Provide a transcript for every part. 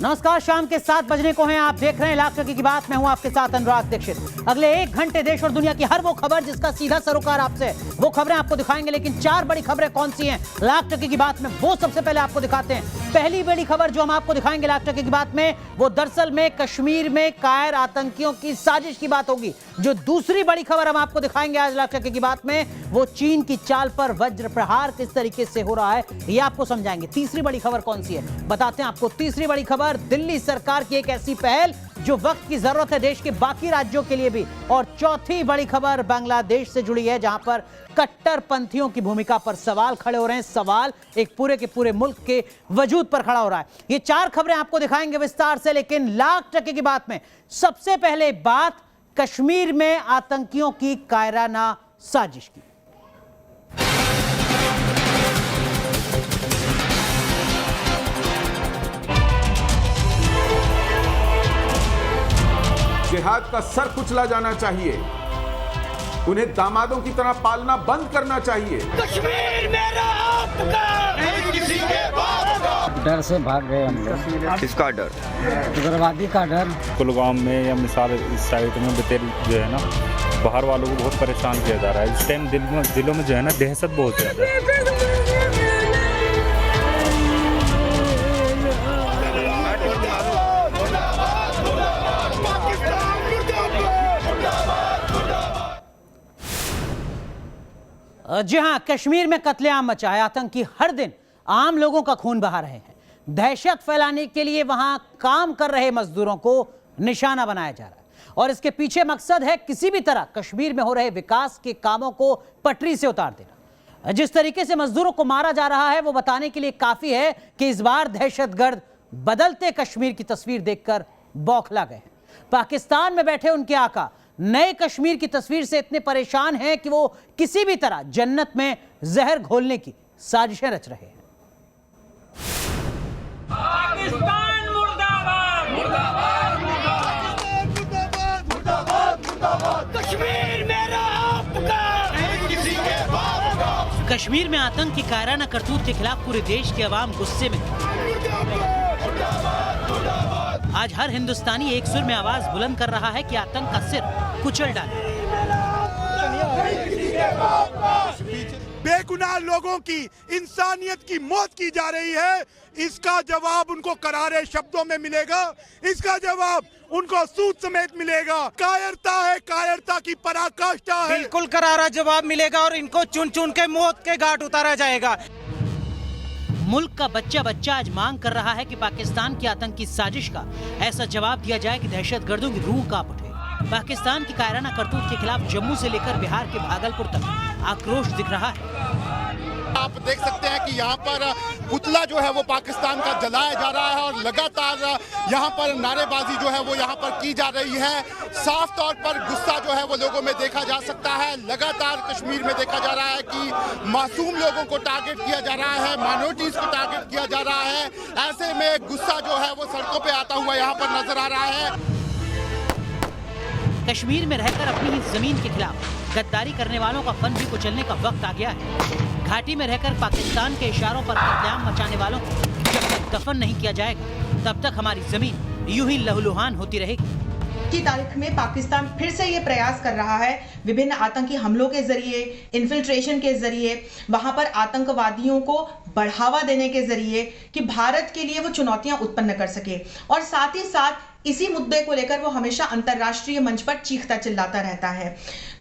नमस्कार, शाम के 7 बजने को हैं। आप देख रहे हैं लाख टके की बात। मैं हूं आपके साथ अनुराग दीक्षित। अगले 1 घंटे देश और दुनिया की हर वो खबर जिसका सीधा सरोकार आपसे, वो खबरें आपको दिखाएंगे। लेकिन 4 बड़ी खबरें कौन सी हैं लाख टके की बात में, वो सबसे पहले आपको दिखाते हैं। पहली बड़ी खबर जो हम आपको दिखाएंगे लाख टके की बात में, वो दरअसल में कश्मीर में कायर आतंकियों की साजिश की बात होगी। जो दूसरी बड़ी खबर हम आपको दिखाएंगे आज लाख टके की बात में, वो चीन की चाल पर वज्र प्रहार किस तरीके से हो रहा है, ये आपको समझाएंगे। तीसरी बड़ी खबर कौन सी है बताते हैं आपको। तीसरी बड़ी खबर, दिल्ली सरकार की एक ऐसी पहल जो वक्त की जरूरत है देश के बाकी राज्यों के लिए भी। और चौथी बड़ी खबर बांग्लादेश से जुड़ी है, जहां पर कट्टरपंथियों की भूमिका पर सवाल खड़े हो रहे हैं। सवाल एक पूरे के पूरे मुल्क के वजूद पर खड़ा हो रहा है। ये 4 खबरें आपको दिखाएंगे विस्तार से, लेकिन लाख टके की बात में सबसे पहले बात कश्मीर में आतंकियों की कायराना साजिश की। जिहाद का सर कुचला जाना चाहिए, उन्हें दामादों की तरह पालना बंद करना चाहिए। कश्मीर मेरा आपका, नहीं किसी के बाप का। डर से भाग गए हम लोग। किसका डर? उग्रवादी का डर। कुलगाम में या मिसाल इस साइड में बतेरी जो है ना, बाहर वालों को बहुत परेशान किया जा रहा है। इस टाइम दिलों में जो है ना दहशत बहुत ज़्यादा है। जी हां, कश्मीर में कत्लेआम मचा है। आतंकी हर दिन आम लोगों का खून बहा रहे हैं। दहशत फैलाने के लिए वहां काम कर रहे मजदूरों को निशाना बनाया जा रहा है, और इसके पीछे मकसद है किसी भी तरह कश्मीर में हो रहे विकास के कामों को पटरी से उतार देना। जिस तरीके से मजदूरों को मारा जा रहा है वो बताने के लिए काफी है कि इस बार दहशतगर्द बदलते कश्मीर की तस्वीर देखकर बौखला गए हैं। पाकिस्तान में बैठे उनके आका नए कश्मीर की तस्वीर से इतने परेशान हैं कि वो किसी भी तरह जन्नत में जहर घोलने की साजिशें रच रहे हैं। पाकिस्तान मुर्दाबाद, मुर्दाबाद, मुर्दाबाद, मुर्दाबाद, मुर्दाबाद। कश्मीर मेरा आपका, नहीं किसी के बाप का। कश्मीर में आतंक की कायराना करतूत के खिलाफ पूरे देश के अवाम गुस्से में। आज हर हिंदुस्तानी एक सुर में आवाज बुलंद कर रहा है कि आतंक का सिर कुचल डाले। बेगुनाह लोगों की, इंसानियत की मौत की जा रही है। इसका जवाब उनको करारे शब्दों में मिलेगा, इसका जवाब उनको सूद समेत मिलेगा। कायरता है, कायरता की पराकाष्ठा है। बिल्कुल करारा जवाब मिलेगा और इनको चुन चुन के मौत के घाट उतारा जाएगा। मुल्क का बच्चा बच्चा आज मांग कर रहा है कि पाकिस्तान की आतंकी साजिश का ऐसा जवाब दिया जाए कि दहशतगर्दों की रूह कांप उठे। पाकिस्तान की कायराना करतूत के खिलाफ जम्मू से लेकर बिहार के भागलपुर तक आक्रोश दिख रहा है। आप देख सकते हैं कि यहाँ पर पुतला जो है वो पाकिस्तान का जलाया जा रहा है, और लगातार यहाँ पर नारेबाजी जो है वो यहाँ पर की जा रही है। साफ तौर पर गुस्सा जो है वो लोगों में देखा जा सकता है। लगातार कश्मीर में देखा जा रहा है कि मासूम लोगों को टारगेट किया जा रहा है, माइनॉरिटीज को टारगेट किया जा रहा है। ऐसे में गुस्सा जो है वो सड़कों पर आता हुआ यहाँ पर नजर आ रहा है। कश्मीर में रहकर अपनी ही जमीन के खिलाफ गद्दारी करने वालों का फन भी कुचलने का वक्त आ गया है। घाटी में रहकर पाकिस्तान के इशारों पर कत्लेआम मचाने वालों को जब तक दफन नहीं किया जाएगा तब तक हमारी जमीन यूं ही लहूलुहान होती रहेगी। की तारीख में पाकिस्तान फिर से ये प्रयास कर रहा है विभिन्न आतंकी हमलों के जरिए, इन्फिल्ट्रेशन के जरिए, वहां पर आतंकवादियों को बढ़ावा देने के जरिए कि भारत के लिए वो चुनौतियां उत्पन्न कर सके। और साथ ही साथ इसी मुद्दे को लेकर वो हमेशा अंतर्राष्ट्रीय मंच पर चीखता चिल्लाता रहता है।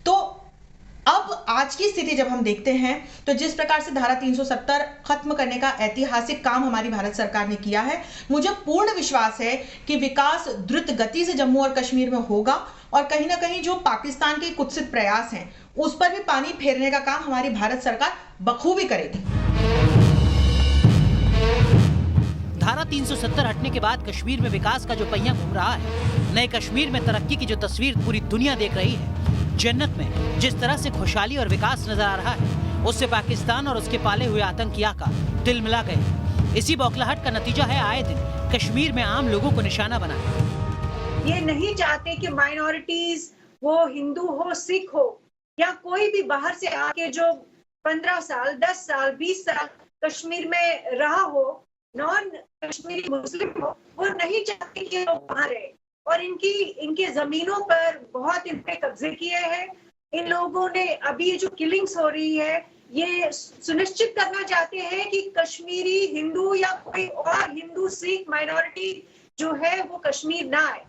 तो अब आज की स्थिति जब हम देखते हैं तो जिस प्रकार से धारा 370 खत्म करने का ऐतिहासिक काम हमारी भारत सरकार ने किया है, मुझे पूर्ण विश्वास है कि विकास द्रुत गति से जम्मू और कश्मीर में होगा, और कहीं ना कहीं जो पाकिस्तान के कुत्सित प्रयास हैं उस पर भी पानी फेरने का काम हमारी भारत सरकार बखूबी करेगी। धारा 370 हटने के बाद कश्मीर में विकास का जो पहिया घूम रहा है, नए कश्मीर में तरक्की की जो तस्वीर पूरी दुनिया देख रही है, जन्नत में जिस तरह से खुशहाली और विकास नजर आ रहा है, उससे पाकिस्तान और उसके पाले हुए आतंकियों का दिल मिला गए। इसी बौखलाहट का नतीजा है आए दिन कश्मीर में आम लोगों को निशाना बनाना। ये नहीं चाहते कि माइनॉरिटीज, वो हिंदू हो, सिख हो या कोई भी बाहर से आके जो 15 साल, 10 साल, 20 साल कश्मीर में रहा हो, नॉन कश्मीरी मुस्लिम हो, वो नहीं चाहते कि लोग वहां रहे, और इनके जमीनों पर बहुत इनके कब्जे किए हैं। इन लोगों ने अभी जो किलिंग्स हो रही है, ये सुनिश्चित करना चाहते हैं कि कश्मीरी हिंदू या कोई और हिंदू सिख माइनॉरिटी जो है वो कश्मीर ना आए।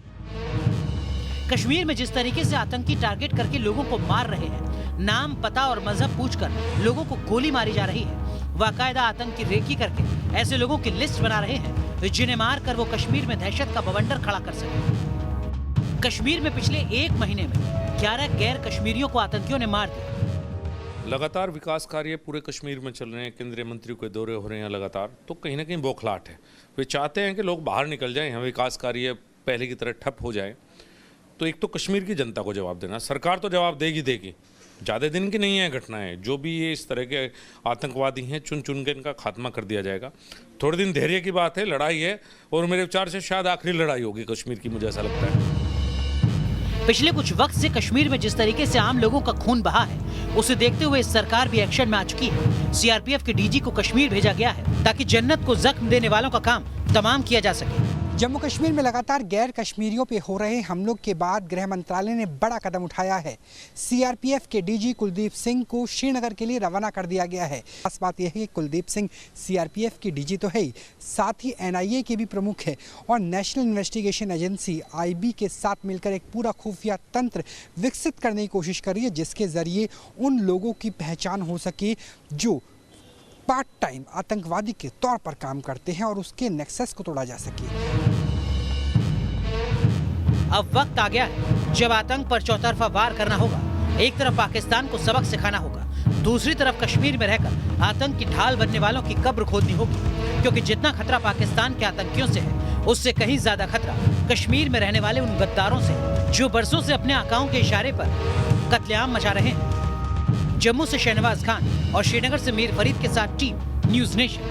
कश्मीर में जिस तरीके से आतंकी टारगेट करके लोगों को मार रहे हैं, नाम पता और मजहब पूछकर लोगों को गोली मारी जा रही है, बाकायदा आतंक की रेकी करके ऐसे लोगों की लिस्ट बना रहे हैं जिन्हें मार कर वो कश्मीर में दहशत का बवंडर खड़ा कर सके। कश्मीर में पिछले 1 महीने में 11 गैर कश्मीरियों को आतंकियों ने मार दिया। लगातार विकास कार्य पूरे कश्मीर में चल रहे हैं, केंद्रीय मंत्रियों के दौरे हो रहे हैं लगातार, तो कहीं ना कहीं बौखलाहट है। वे चाहते हैं कि लोग बाहर निकल जाएं, यहाँ विकास कार्य पहले की तरह ठप हो जाए। तो एक तो कश्मीर की जनता को जवाब देना, सरकार तो जवाब देगी, ज़्यादा दिन की नहीं है घटनाएं। जो भी ये इस तरह के आतंकवादी हैं, चुन चुन के इनका खात्मा कर दिया जाएगा। थोड़े दिन धैर्य की बात है, लड़ाई है, और मेरे विचार से शायद आखिरी लड़ाई होगी कश्मीर की, मुझे ऐसा लगता है। पिछले कुछ वक्त से कश्मीर में जिस तरीके से आम लोगों का खून बहा है, उसे देखते हुए सरकार भी एक्शन में आ चुकी है। सीआरपीएफ के डीजी को कश्मीर भेजा गया है ताकि जन्नत को जख्म देने वालों का काम तमाम किया जा सके। जम्मू कश्मीर में लगातार गैर कश्मीरियों पे हो रहे हमलों के बाद गृह मंत्रालय ने बड़ा कदम उठाया है। सीआरपीएफ के डीजी कुलदीप सिंह को श्रीनगर के लिए रवाना कर दिया गया है। खास बात यह है कि कुलदीप सिंह सीआरपीएफ के डीजी तो है ही, साथ ही एनआईए के भी प्रमुख है और नेशनल इन्वेस्टिगेशन एजेंसी आईबी के साथ मिलकर एक पूरा खुफिया तंत्र विकसित करने की कोशिश कर रही है, जिसके जरिए उन लोगों की पहचान हो सके जो पार्ट टाइम आतंकवादी के तौर पर काम करते हैं और उसके नेक्सस को तोड़ा जा सके। अब वक्त आ गया है जब आतंक पर चौतरफा वार करना होगा। एक तरफ पाकिस्तान को सबक सिखाना होगा, दूसरी तरफ कश्मीर में रहकर आतंक की ढाल बनने वालों की कब्र खोदनी होगी, क्योंकि जितना खतरा पाकिस्तान के आतंकियों से है, उससे कहीं ज्यादा खतरा कश्मीर में रहने वाले उन गद्दारों से है जो बरसों से अपने आकाओं के इशारे पर कत्लेआम मचा रहे हैं। जम्मू से शहनवाज खान और श्रीनगर से मीर फरीद के साथ टीम न्यूज नेशन।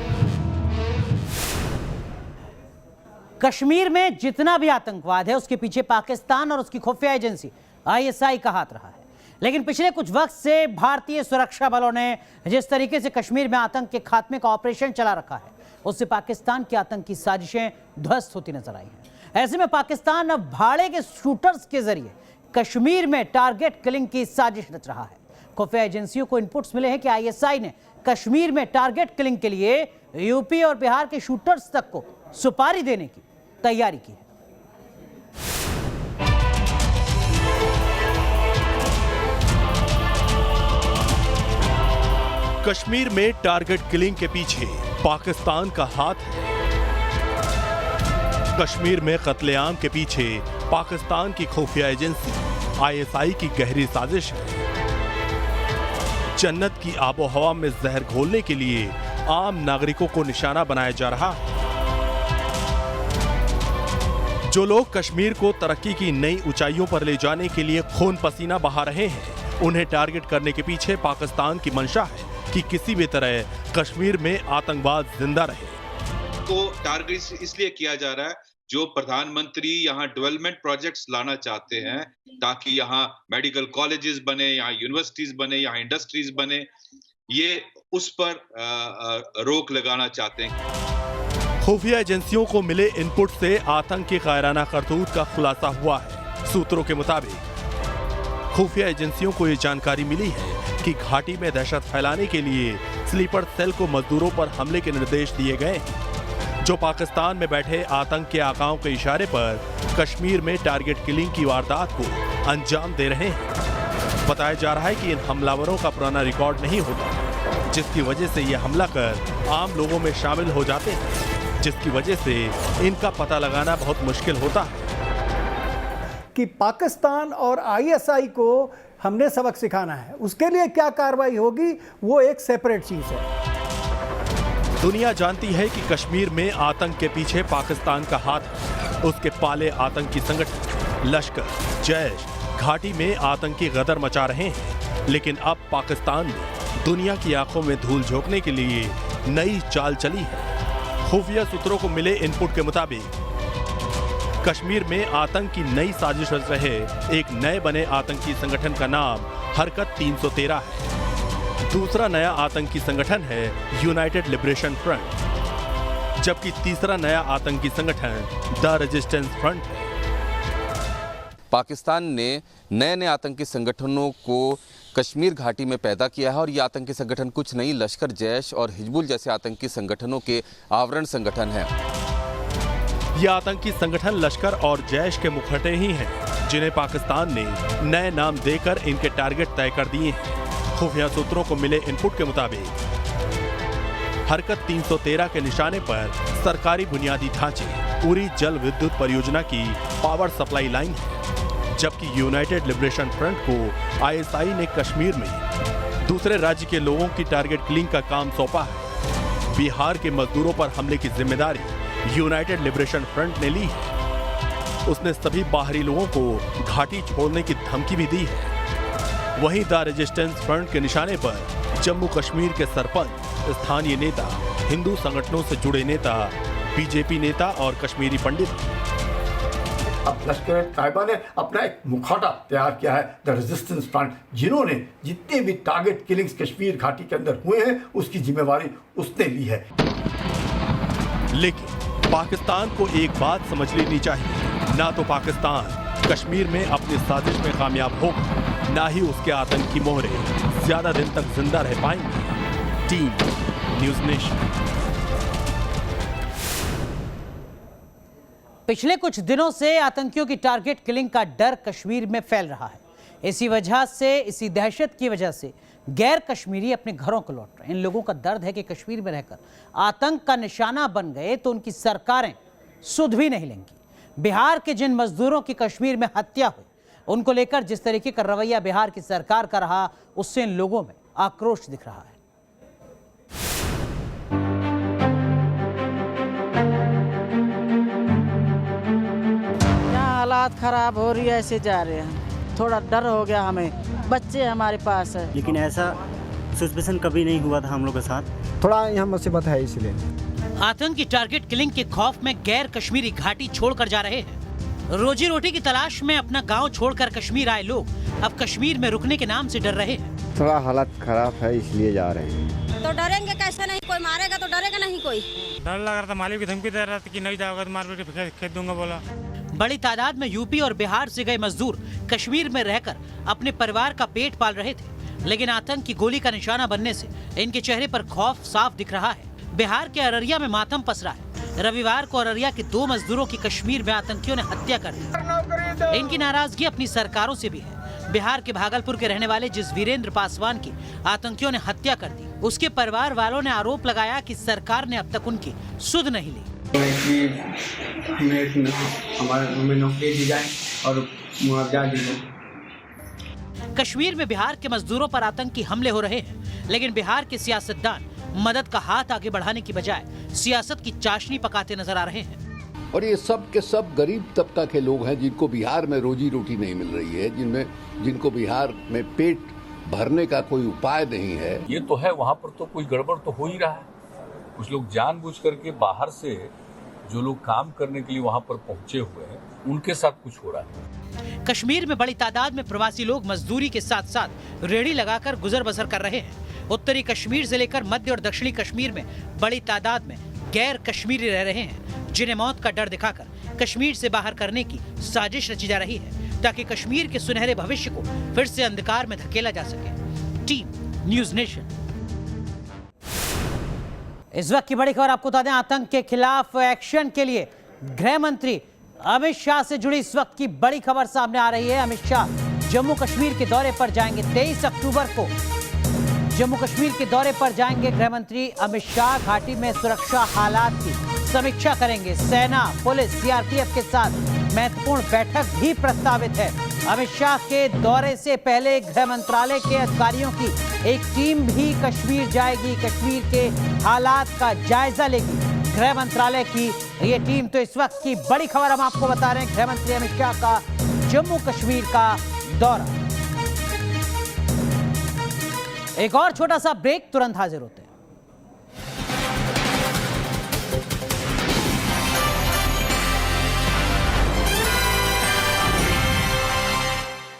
कश्मीर में जितना भी आतंकवाद है, उसके पीछे पाकिस्तान और उसकी खुफिया एजेंसी आईएसआई का हाथ रहा है। लेकिन पिछले कुछ वक्त से भारतीय सुरक्षा बलों ने जिस तरीके से कश्मीर में आतंक के खात्मे का ऑपरेशन चला रखा है, उससे पाकिस्तान की आतंकी साजिशें ध्वस्त होती नजर आई हैं। ऐसे में पाकिस्तान अब भाड़े के शूटर्स के जरिए कश्मीर में टारगेट किलिंग की साजिश रच रहा है। खुफिया एजेंसियों को इनपुट्स मिले हैं कि आईएसआई ने कश्मीर में टारगेट किलिंग के लिए यूपी और बिहार के शूटर्स तक को सुपारी देने की तैयारी की है। कश्मीर में टारगेट किलिंग के पीछे पाकिस्तान का हाथ है। कश्मीर में कत्लेआम के पीछे पाकिस्तान की खुफिया एजेंसी आईएसआई की गहरी साजिश है। जन्नत की आबोहवा में जहर घोलने के लिए आम नागरिकों को निशाना बनाया जा रहा है। जो लोग कश्मीर को तरक्की की नई ऊंचाइयों पर ले जाने के लिए खून पसीना बहा रहे हैं, उन्हें टारगेट करने के पीछे पाकिस्तान की मंशा है कि किसी भी तरह कश्मीर में आतंकवाद जिंदा रहे। को टारगेट इसलिए किया जा रहा है, जो प्रधानमंत्री यहाँ डेवलपमेंट प्रोजेक्ट्स लाना चाहते हैं ताकि यहाँ मेडिकल कॉलेजेस बने, यहाँ यूनिवर्सिटीज बने, यहाँ इंडस्ट्रीज बने, ये उस पर रोक लगाना चाहते हैं। खुफिया एजेंसियों को मिले इनपुट से आतंक की कायराना करतूत का खुलासा हुआ है। सूत्रों के मुताबिक खुफिया एजेंसियों को ये जानकारी मिली है कि घाटी में दहशत फैलाने के लिए स्लीपर सेल को मजदूरों पर हमले के निर्देश दिए गए हैं, जो पाकिस्तान में बैठे आतंक के आकाओं के इशारे पर कश्मीर में टारगेट किलिंग की वारदात को अंजाम दे रहे हैं। बताया जा रहा है कि इन हमलावरों का पुराना रिकॉर्ड नहीं होता, जिसकी वजह से ये हमला कर आम लोगों में शामिल हो जाते हैं, जिसकी वजह से इनका पता लगाना बहुत मुश्किल होता है। कि पाकिस्तान और आईएसआई को हमने सबक सिखाना है, उसके लिए क्या कार्रवाई होगी वो एक सेपरेट चीज है। दुनिया जानती है कि कश्मीर में आतंक के पीछे पाकिस्तान का हाथ है। उसके पाले आतंकी संगठन लश्कर, जैश घाटी में आतंकी गदर मचा रहे हैं। लेकिन अब पाकिस्तान ने दुनिया की आंखों में धूल झोंकने के लिए नई चाल चली है। खुफिया सूत्रों को मिले इनपुट के मुताबिक कश्मीर में आतंक की नई साजिश रच रहे एक नए बने आतंकी संगठन का नाम हरकत 313 है। दूसरा नया आतंकी संगठन है यूनाइटेड लिबरेशन फ्रंट। जबकि तीसरा नया आतंकी संगठन द रेजिस्टेंस फ्रंट है। पाकिस्तान ने नए नए आतंकी संगठनों को कश्मीर घाटी में पैदा किया है और ये आतंकी संगठन कुछ नहीं लश्कर, जैश और हिजबुल जैसे आतंकी संगठनों के आवरण संगठन हैं। ये आतंकी संगठन लश्कर और जैश के मुखौटे ही हैं, जिन्हें पाकिस्तान ने नए नाम देकर इनके टारगेट तय कर दिए हैं। खुफिया सूत्रों को मिले इनपुट के मुताबिक हरकत 313 के निशाने पर सरकारी बुनियादी ढांचे, उरी जल विद्युत परियोजना की पावर सप्लाई लाइन है, जबकि यूनाइटेड लिबरेशन फ्रंट को आईएसआई ने कश्मीर में दूसरे राज्य के लोगों की टारगेट किलिंग का काम सौंपा है। बिहार के मजदूरों पर हमले की जिम्मेदारी यूनाइटेड लिबरेशन फ्रंट ने ली है। उसने सभी बाहरी लोगों को घाटी छोड़ने की धमकी भी दी है। वहीं द रेजिस्टेंस फ्रंट के निशाने पर जम्मू कश्मीर के सरपंच, स्थानीय नेता, हिंदू संगठनों से जुड़े नेता, बीजेपी नेता और कश्मीरी पंडित। अब लश्कर तैयबा ने अपना एक मुखौटा तैयार किया है, द रेजिस्टेंस फ्रंट, जिन्होंने जितने भी टारगेट किलिंग्स कश्मीर घाटी के अंदर हुए हैं उसकी जिम्मेवारी उसने ली है। लेकिन पाकिस्तान को एक बात समझ लेनी चाहिए, ना तो पाकिस्तान कश्मीर में अपनी साजिश में कामयाब होगा, ना ही उसके आतंकी मोहरे ज्यादा दिन तक जिंदा रह पाएंगे। Team news nation. पिछले कुछ दिनों से आतंकियों की टारगेट किलिंग का डर कश्मीर में फैल रहा है। इसी दहशत की वजह से गैर कश्मीरी अपने घरों को लौट रहे हैं। इन लोगों का दर्द है कि कश्मीर में रहकर आतंक का निशाना बन गए तो उनकी सरकारें सुध भी नहीं लेंगी। बिहार के जिन मजदूरों की कश्मीर में हत्या हुई, उनको लेकर जिस तरीके का रवैया बिहार की सरकार का रहा, उससे इन लोगों में आक्रोश दिख रहा है। हालात खराब हो रही है, ऐसे जा रहे हैं। थोड़ा डर हो गया हमें, बच्चे हमारे पास है। लेकिन ऐसा सस्पेंशन कभी नहीं हुआ था हम लोग के साथ। थोड़ा यहाँ मुसीबत है इसलिए। आतंक की टारगेट किलिंग के खौफ में गैर कश्मीरी घाटी छोड़कर जा रहे हैं। रोजी रोटी की तलाश में अपना गांव छोड़कर कश्मीर आए लोग अब कश्मीर में रुकने के नाम से डर रहे हैं। थोड़ा हालत खराब है इसलिए जा रहे हैं। तो डरेंगे कैसे? नहीं कोई मारेगा तो डरेगा नहीं कोई। डर लग रहा था, मालिक की धमकी दे रहा था कि नहीं जाओगे तो मार के खेत दूंगा बोला। बड़ी तादाद में यूपी और बिहार से गए मजदूर कश्मीर में रहकर अपने परिवार का पेट पाल रहे थे, लेकिन आतंक की गोली का निशाना बनने से इनके चेहरे पर खौफ साफ दिख रहा है। बिहार के अररिया में मातम पसरा है। रविवार को अररिया के 2 मजदूरों की कश्मीर में आतंकियों ने हत्या कर दी। इनकी नाराजगी अपनी सरकारों से भी है। बिहार के भागलपुर के रहने वाले जिस वीरेंद्र पासवान की आतंकियों ने हत्या कर दी, उसके परिवार वालों ने आरोप लगाया कि सरकार ने अब तक उनकी सुध नहीं ली। हमें नौकरी दी जाए और मुआवजा दी जाए। कश्मीर में बिहार के मजदूरों पर आतंकी हमले हो रहे हैं, लेकिन बिहार के सियासतदान मदद का हाथ आगे बढ़ाने की बजाय सियासत की चाशनी पकाते नजर आ रहे हैं। और ये सब के सब गरीब तबका के लोग हैं जिनको बिहार में रोजी रोटी नहीं मिल रही है, जिनको बिहार में पेट भरने का कोई उपाय नहीं है। ये तो है, वहाँ पर तो कोई गड़बड़ तो हो ही रहा है। कुछ लोग जानबूझ करके बाहर से जो लोग काम करने के लिए वहाँ पर पहुंचे हुए हैं, उनके साथ कुछ हो रहा है। कश्मीर में बड़ी तादाद में प्रवासी लोग मजदूरी के साथ साथ रेहड़ी लगाकर गुजर बसर कर रहे हैं। उत्तरी कश्मीर से लेकर मध्य और दक्षिणी कश्मीर में बड़ी तादाद में गैर कश्मीरी रह रहे हैं, जिन्हें मौत का डर दिखाकर कश्मीर से बाहर करने की साजिश रची जा रही है, ताकि कश्मीर के सुनहरे भविष्य को फिर से अंधकार में धकेला जा सके। Team news nation. इस वक्त की बड़ी खबर आपको बता दें, आतंक के खिलाफ एक्शन के लिए गृह मंत्री अमित शाह से जुड़ी इस वक्त की बड़ी खबर सामने आ रही है। अमित शाह जम्मू कश्मीर के दौरे पर जाएंगे। 23 अक्टूबर को जम्मू कश्मीर के दौरे पर जाएंगे गृह मंत्री अमित शाह। घाटी में सुरक्षा हालात की समीक्षा करेंगे। सेना, पुलिस, सीआरपीएफ के साथ महत्वपूर्ण बैठक भी प्रस्तावित है। अमित शाह के दौरे से पहले गृह मंत्रालय के अधिकारियों की एक टीम भी कश्मीर जाएगी, कश्मीर के हालात का जायजा लेगी गृह मंत्रालय की ये टीम। तो इस वक्त की बड़ी खबर हम आपको बता रहे हैं, गृह मंत्री अमित शाह का जम्मू कश्मीर का दौरा। एक और छोटा सा ब्रेक, तुरंत हाजिर होते हैं।